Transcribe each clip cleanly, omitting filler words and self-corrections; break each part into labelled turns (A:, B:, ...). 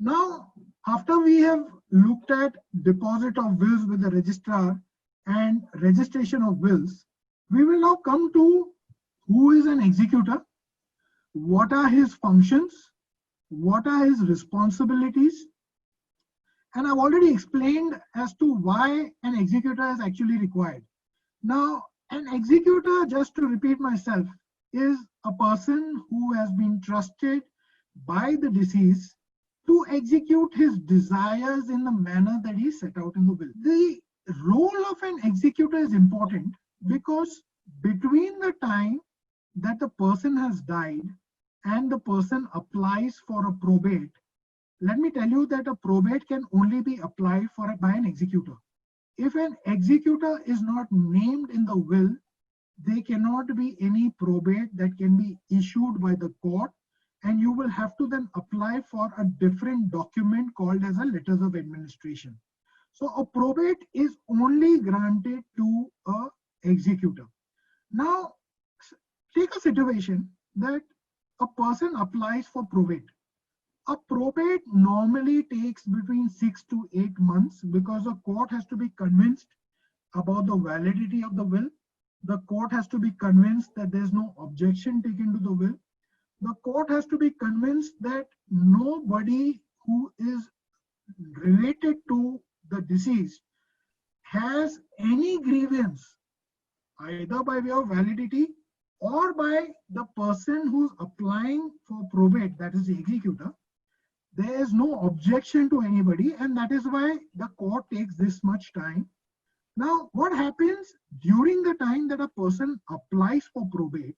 A: Now, after we have looked at deposit of wills with the registrar and registration of wills, we will now come to who is an executor, what are his functions, what are his responsibilities, and I've already explained as to why an executor is actually required. Now, an executor, just to repeat myself, is a person who has been trusted by the deceased to execute his desires in the manner that he set out in the will. The role of an executor is important because between the time that the person has died and the person applies for a probate, let me tell you that a probate can only be applied for by an executor. If an executor is not named in the will, there cannot be any probate that can be issued by the court, and you will have to then apply for a different document called as a letters of administration. So a probate is only granted to a executor. Now, take a situation that a person applies for probate. A probate normally takes between 6 to 8 months because the court has to be convinced about the validity of the will. The court has to be convinced that there's no objection taken to the will. The court has to be convinced that nobody who is related to the deceased has any grievance, either by way of validity or by the person who's applying for probate, that is the executor. There is no objection to anybody, and that is why the court takes this much time. Now, what happens during the time that a person applies for probate?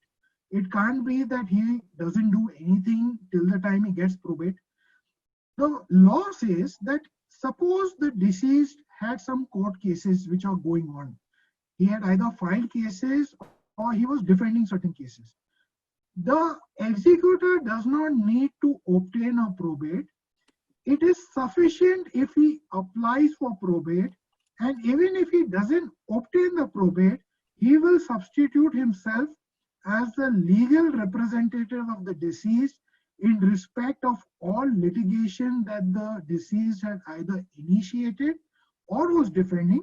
A: It can't be that he doesn't do anything till the time he gets probate. The law says that suppose the deceased had some court cases which are going on. He had either filed cases or he was defending certain cases. The executor does not need to obtain a probate. It is sufficient if he applies for probate, and even if he doesn't obtain the probate, he will substitute himself as the legal representative of the deceased in respect of all litigation that the deceased had either initiated or was defending,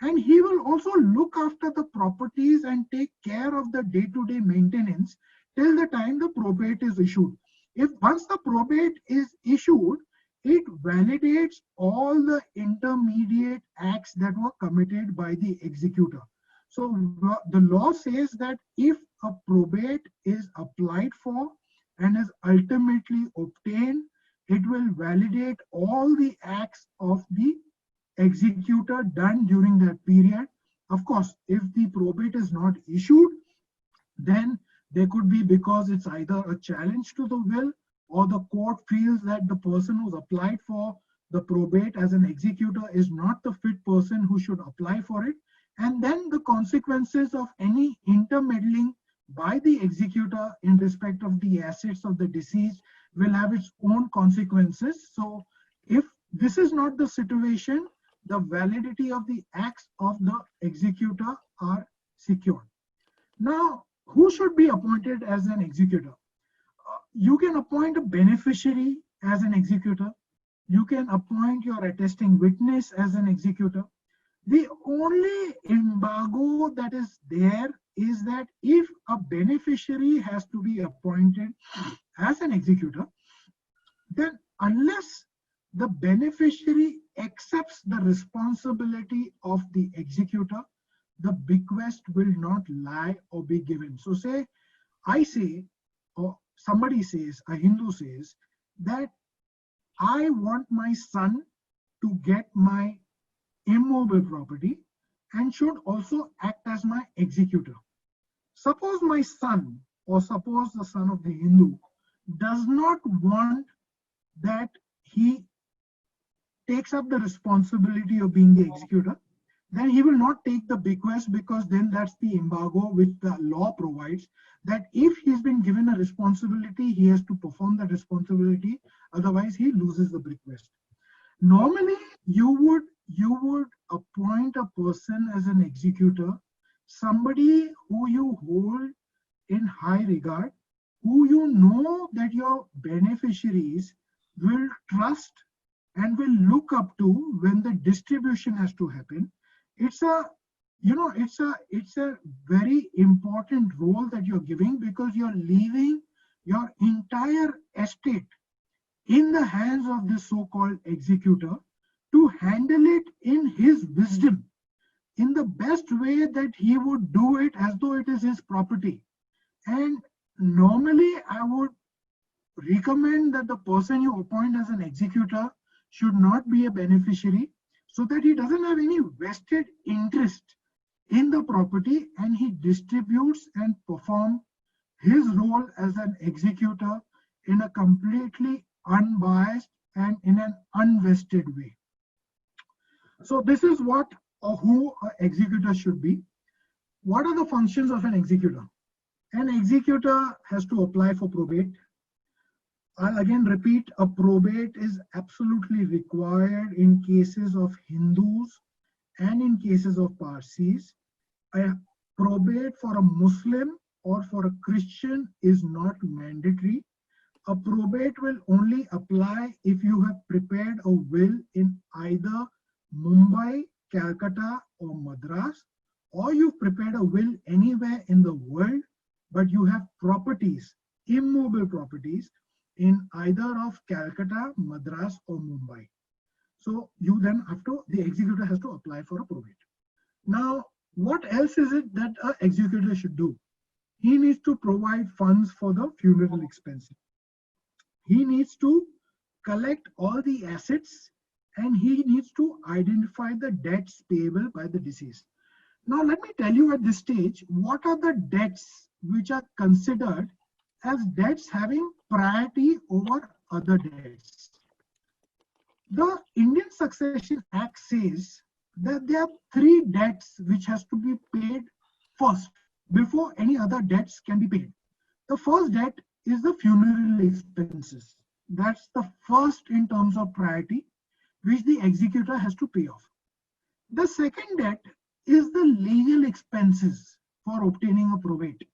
A: and he will also look after the properties and take care of the day-to-day maintenance till the time the probate is issued. If once the probate is issued, it validates all the intermediate acts that were committed by the executor. So the law says that if a probate is applied for and is ultimately obtained, it will validate all the acts of the executor done during that period. Of course, if the probate is not issued, then there could be, because it's either a challenge to the will or the court feels that the person who's applied for the probate as an executor is not the fit person who should apply for it. And then the consequences of any intermeddling by the executor in respect of the assets of the deceased will have its own consequences. So if this is not the situation, the validity of the acts of the executor are secured. Now, who should be appointed as an executor? You can appoint a beneficiary as an executor. You can appoint your attesting witness as an executor. The only embargo that is there is that if a beneficiary has to be appointed as an executor, then unless the beneficiary accepts the responsibility of the executor, the bequest will not lie or be given. So say, I say, or somebody says, a Hindu says, that I want my son to get my immobile property and should also act as my executor. Suppose my son, or suppose the son of the Hindu, does not want that he takes up the responsibility of being the executor, then he will not take the bequest, because then that's the embargo which the law provides, that if he's been given a responsibility, he has to perform that responsibility, otherwise he loses the bequest. Normally, you would appoint a person as an executor, somebody who you hold in high regard, who you know that your beneficiaries will trust and will look up to when the distribution has to happen. It's a, it's a very important role that you're giving, because you're leaving your entire estate in the hands of this so-called executor to handle it in his wisdom, in the best way that he would do it, as though it is his property. And normally I would recommend that the person you appoint as an executor should not be a beneficiary, so that he doesn't have any vested interest in the property, and he distributes and performs his role as an executor in a completely unbiased and in an unvested way. So this is what or who an executor should be. What are the functions of an executor? An executor has to apply for probate. I'll again repeat, a probate is absolutely required in cases of Hindus and in cases of Parsis. A probate for a Muslim or for a Christian is not mandatory. A probate will only apply if you have prepared a will in either Mumbai, Calcutta, or Madras, or you've prepared a will anywhere in the world, but you have properties, immovable properties, in either of Calcutta, Madras, or Mumbai. So you then have to, the executor has to apply for a probate. Now, what else is it that an executor should do? He needs to provide funds for the funeral expenses. He needs to collect all the assets, and he needs to identify the debts payable by the deceased. Now, let me tell you at this stage, what are the debts which are considered as debts having priority over other debts. The Indian Succession Act says that there are 3 debts which has to be paid first before any other debts can be paid. The first debt is the funeral expenses. That's the first in terms of priority, which the executor has to pay off. The second debt is the legal expenses for obtaining a probate.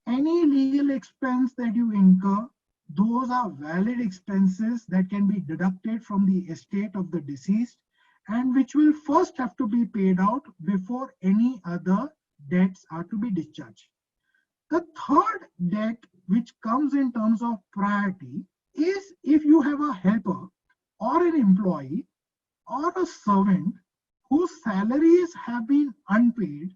A: Any legal expense that you incur, those are valid expenses that can be deducted from the estate of the deceased, and which will first have to be paid out before any other debts are to be discharged. The third debt, which comes in terms of priority, is if you have a helper or an employee or a servant whose salaries have been unpaid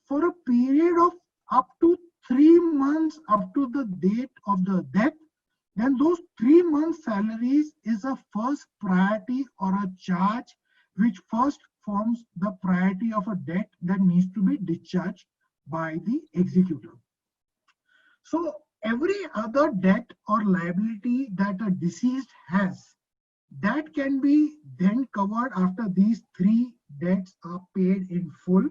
A: for a period of up to 3 months up to the date of the death, then those 3 months salaries is a first priority or a charge which first forms the priority of a debt that needs to be discharged by the executor. So every other debt or liability that a deceased has, that can be then covered after these 3 debts are paid in full.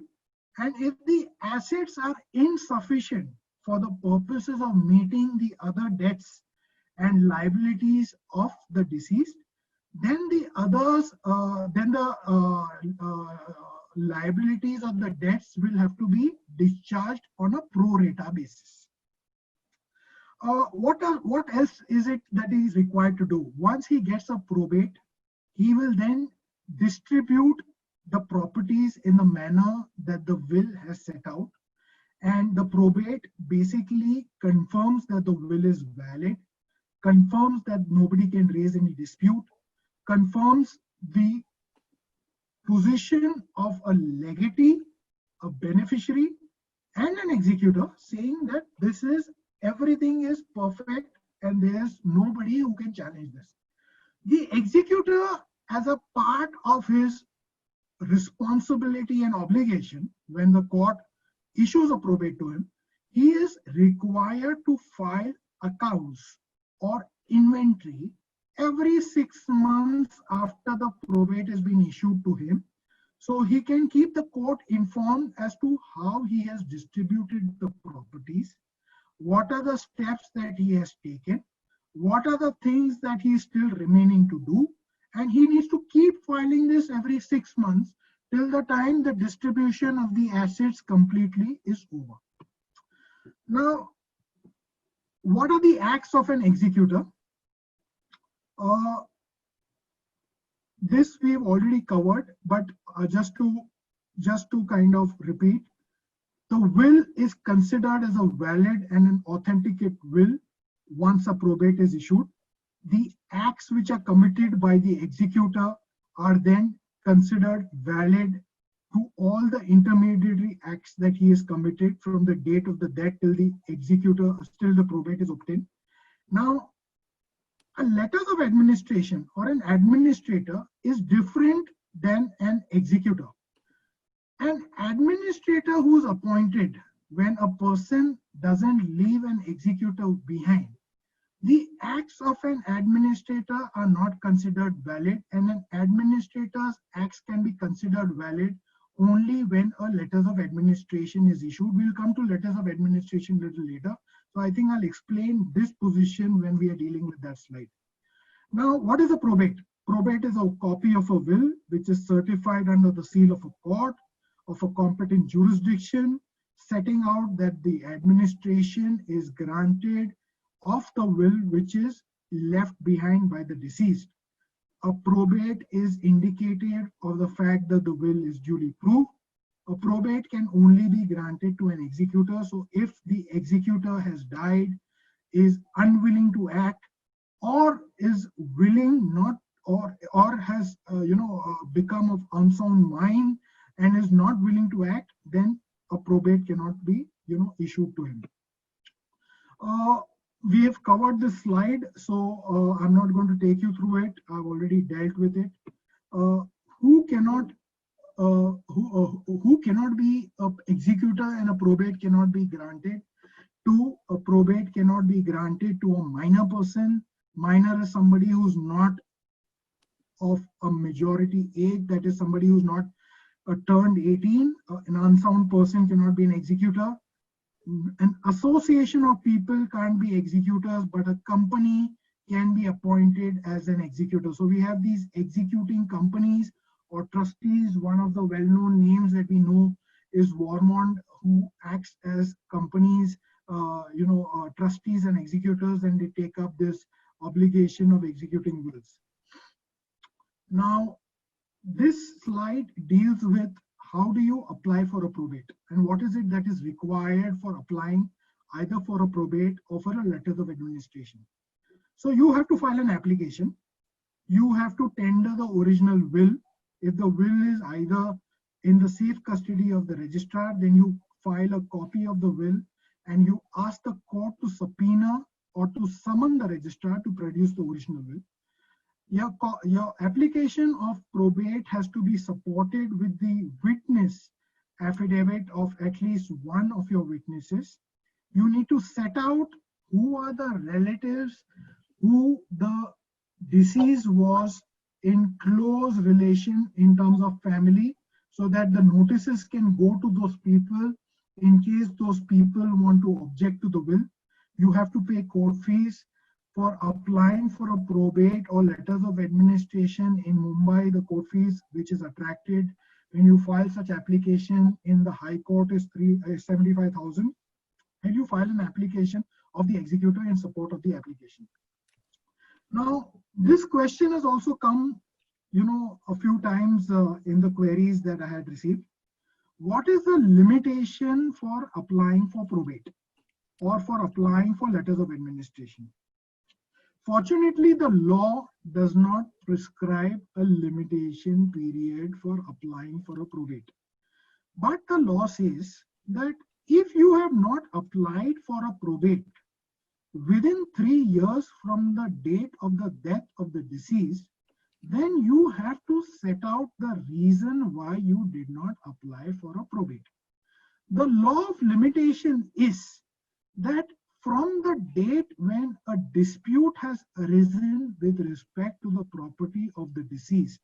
A: And if the assets are insufficient for the purposes of meeting the other debts and liabilities of the deceased, then the others, liabilities of the debts will have to be discharged on a pro rata basis. What else is it that he is required to do? Once he gets a probate, he will then distribute the properties in the manner that the will has set out, and the probate basically confirms that the will is valid, confirms that nobody can raise any dispute, confirms the position of a legatee, a beneficiary, and an executor, saying that this is everything is perfect and there's nobody who can challenge this. The executor, as a part of his responsibility and obligation, when the court issues a probate to him, he is required to file accounts or inventory every 6 months after the probate has been issued to him, so he can keep the court informed as to how he has distributed the properties, what are the steps that he has taken, what are the things that he is still remaining to do, and he needs to keep filing this every 6 months till the time the distribution of the assets completely is over. Now, what are the acts of an executor? This we've already covered, but just to kind of repeat, the will is considered as a valid and an authenticate will once a probate is issued. The acts which are committed by the executor are then considered valid to all the intermediary acts that he has committed from the date of the death till the executor, still the probate is obtained. Now, a letters of administration or an administrator is different than an executor. An administrator who's appointed when a person doesn't leave an executor behind, the acts of an administrator are not considered valid, and an administrator's acts can be considered valid only when a letters of administration is issued. We'll come to letters of administration a little later. So I think I'll explain this position when we are dealing with that slide. Now, what is a probate? Probate is a copy of a will which is certified under the seal of a court of a competent jurisdiction, setting out that the administration is granted of the will which is left behind by the deceased. A probate is indicative of the fact that the will is duly proved. A probate can only be granted to an executor. So if the executor has died, is unwilling to act, or is willing not, or has become of unsound mind and is not willing to act, then a probate cannot be issued to him. We have covered this slide, so I'm not going to take you through it. I've already dealt with it. Who cannot be an executor and a probate cannot be granted to? A probate cannot be granted to a minor person. Minor is somebody who's not of a majority age, that is somebody who's not turned 18. An unsound person cannot be an executor. An association of people can't be executors, but a company can be appointed as an executor. So we have these executing companies or trustees. One of the well-known names that we know is Warmont, who acts as companies, trustees and executors, and they take up this obligation of executing wills. Now, this slide deals with how do you apply for a probate and what is it that is required for applying either for a probate or for a letters of administration. So you have to file an application. You have to tender the original will. If the will is either in the safe custody of the registrar, then you file a copy of the will and you ask the court to subpoena or to summon the registrar to produce the original will. Your application of probate has to be supported with the witness affidavit of at least one of your witnesses. You need to set out who are the relatives who the deceased was in close relation in terms of family, so that the notices can go to those people in case those people want to object to the will. You have to pay court fees. For applying for a probate or letters of administration in Mumbai, the court fees which is attracted when you file such application in the High Court is 75,000, and you file an application of the executor in support of the application. Now, this question has also come, a few times in the queries that I had received. What is the limitation for applying for probate or for applying for letters of administration? Fortunately, the law does not prescribe a limitation period for applying for a probate. But the law says that if you have not applied for a probate within 3 years from the date of the death of the deceased, then you have to set out the reason why you did not apply for a probate. The law of limitation is that from the date when a dispute has arisen with respect to the property of the deceased,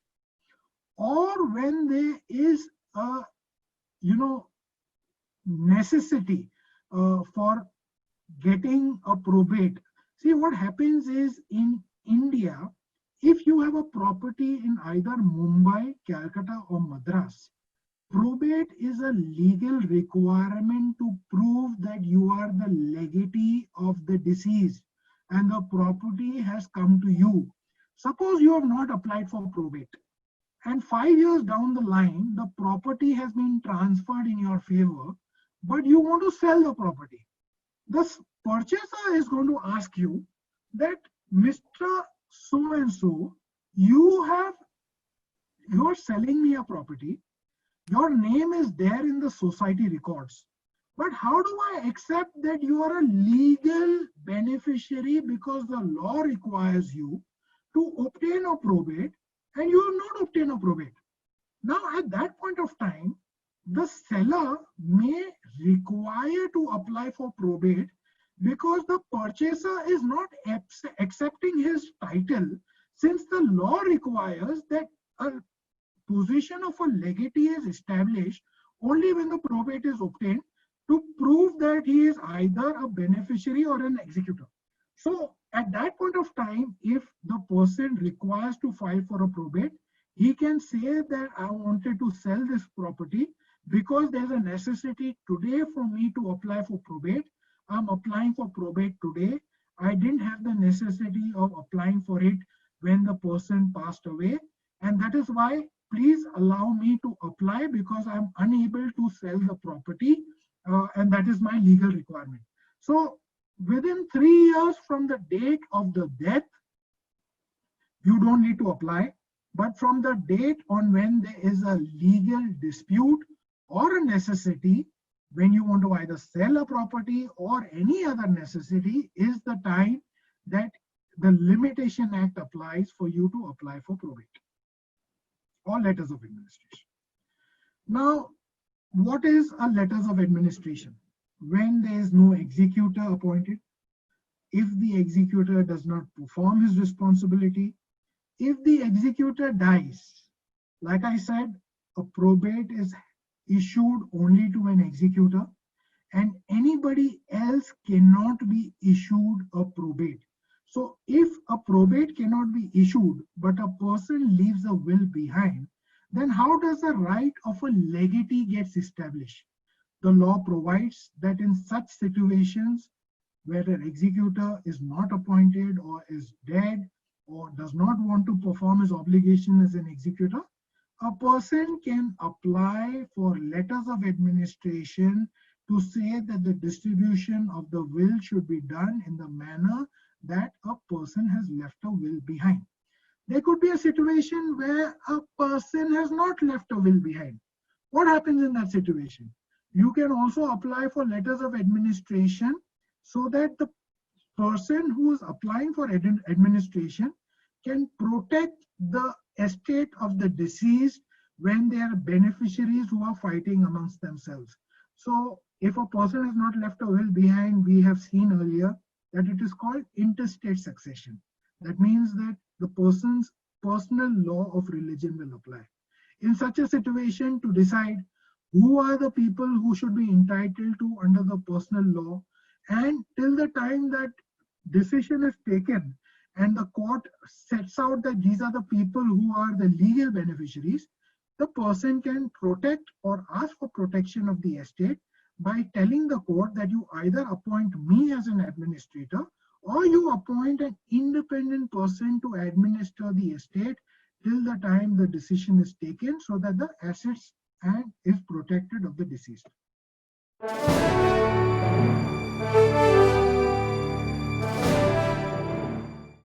A: or when there is a necessity for getting a probate. See, what happens is in India, if you have a property in either Mumbai, Calcutta or Madras, Probate is a legal requirement to prove that you are the legatee of the deceased and the property has come to you. Suppose you have not applied for probate, and 5 years down the line, the property has been transferred in your favor, but you want to sell the property. The purchaser is going to ask you that, Mr. So and so, you're selling me a property. Your name is there in the society records. But how do I accept that you are a legal beneficiary, because the law requires you to obtain a probate and you have not obtained a probate? Now, at that point of time, the seller may require to apply for probate because the purchaser is not accepting his title, since the law requires that a position of a legatee is established only when the probate is obtained to prove that he is either a beneficiary or an executor. So at that point of time, if the person requires to file for a probate, he can say that I wanted to sell this property because there's a necessity today for me to apply for probate. I'm applying for probate today. I didn't have the necessity of applying for it when the person passed away. And that is why please allow me to apply, because I'm unable to sell the property, and that is my legal requirement. So within 3 years from the date of the death, you don't need to apply. But from the date on when there is a legal dispute or a necessity, when you want to either sell a property or any other necessity, is the time that the Limitation Act applies for you to apply for probate or letters of administration. Now, what is a letters of administration? When there is no executor appointed, if the executor does not perform his responsibility, if the executor dies, like I said, a probate is issued only to an executor, and anybody else cannot be issued a probate. So if a probate cannot be issued, but a person leaves a will behind, then how does the right of a legatee gets established? The law provides that in such situations where an executor is not appointed or is dead or does not want to perform his obligation as an executor, a person can apply for letters of administration to say that the distribution of the will should be done in the manner that a person has left a will behind. There could be a situation where a person has not left a will behind. What happens in that situation? You can also apply for letters of administration so that the person who is applying for administration can protect the estate of the deceased when they are beneficiaries who are fighting amongst themselves. So if a person has not left a will behind, we have seen earlier that it is called interstate succession. That means that the person's personal law of religion will apply. In such a situation, to decide who are the people who should be entitled to under the personal law, and till the time that decision is taken and the court sets out that these are the people who are the legal beneficiaries, the person can protect or ask for protection of the estate by telling the court that you either appoint me as an administrator or you appoint an independent person to administer the estate till the time the decision is taken, so that the assets and is protected of the deceased.